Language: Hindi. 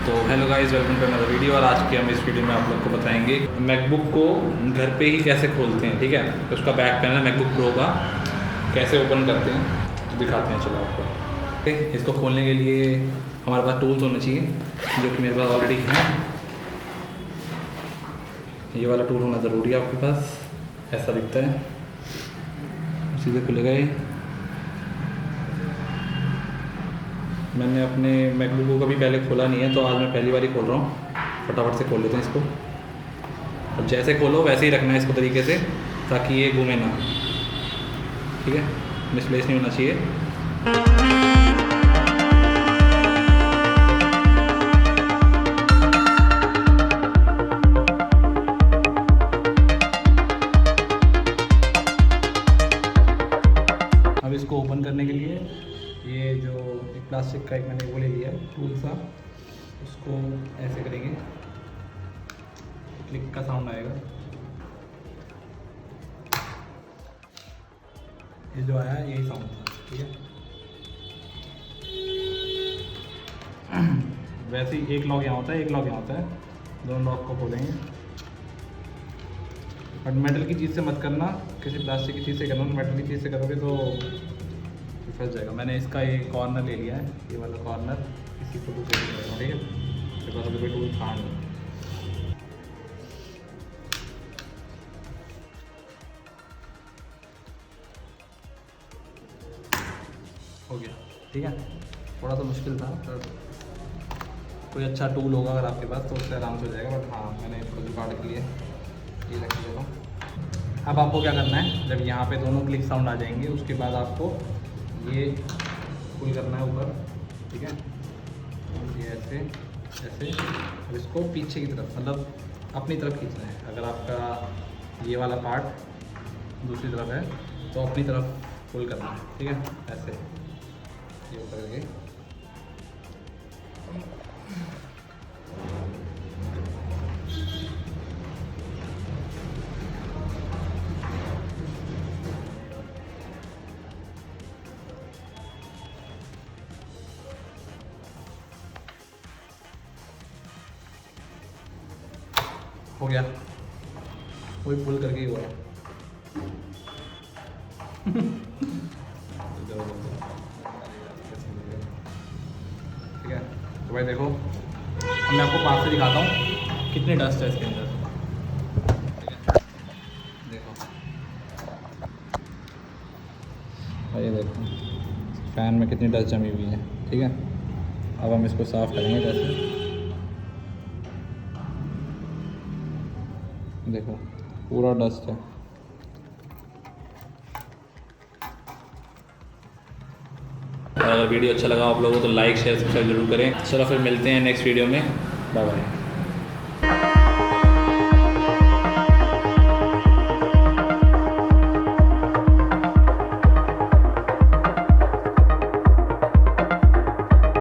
तो hello guys, welcome to another video. और आज के हम इस वीडियो में आप लोग को बताएंगे मैकबुक को घर पे ही कैसे खोलते हैं। ठीक है, तो उसका बैक पैनल मैकबुक प्रो का कैसे ओपन करते हैं तो दिखाते हैं। चलो आपको इसको खोलने के लिए हमारे पास टूल्स होने चाहिए, जो कि मेरे पास ऑलरेडी हैं। ये वाला टूल होना ज़रूरी है आपके पास। ऐसा दिखता है, सीधे खुलेगा ये। मैंने अपने मैकबुक को कभी पहले खोला नहीं है, तो आज मैं पहली बार ही खोल रहा हूँ। फटाफट से खोल लेते हैं इसको। और जैसे खोलो वैसे ही रखना है इसको तरीके से, ताकि ये घूमे ना। ठीक है, मिसप्लेस नहीं होना चाहिए। अब इसको ओपन करने के लिए ये जो एक प्लास्टिक का एक मैंने वो ले लिया है टूल सा, उसको ऐसे करेंगे, क्लिक का साउंड आएगा। ये जो आया यही साउंड था। ठीक है, वैसे ही एक लॉक यहाँ होता है, एक लॉक यहाँ होता है। दोनों लॉक को खोलेंगे, बट मेटल की चीज़ से मत करना, किसी प्लास्टिक की चीज़ से करना। मेटल की चीज़ से करोगे तो फंस जाएगा। मैंने इसका ये कॉर्नर ले लिया है, ये वाला कॉर्नर इसी को दूसरे से करेगा। ठीक है, मेरे पास अभी कोई टूल था नहीं। हो गया। ठीक है, थोड़ा सा मुश्किल था, पर कोई अच्छा टूल होगा अगर आपके पास तो उससे आराम से हो जाएगा। बट हाँ, मैंने थोड़ा जुगाड़ के लिए ये रख देता हूँ। अब आपको क्या करना है, जब यहाँ पे दोनों क्लिक साउंड आ जाएंगे, उसके बाद आपको ये पुल करना है ऊपर। ठीक है, ये ऐसे ऐसे। अब इसको पीछे की तरफ, मतलब अपनी तरफ खींचना है। अगर आपका ये वाला पार्ट दूसरी तरफ है तो अपनी तरफ पुल करना है। ठीक है, ऐसे ये ऊपर करके। हो गया, कोई पुल करके ही हुआ है। ठीक है, तो भाई देखो, अब मैं आपको पास से दिखाता हूँ कितनी डस्ट है इसके अंदर। ठीक है, देखो ये देखो फैन में कितनी डस्ट जमी हुई है। ठीक है, अब हम इसको साफ़ करेंगे कैसे। देखो पूरा डस्ट है। अगर वीडियो अच्छा लगा आप लोगों को तो लाइक शेयर सब्सक्राइब जरूर करें। चलो फिर मिलते हैं नेक्स्ट वीडियो में। Bye bye.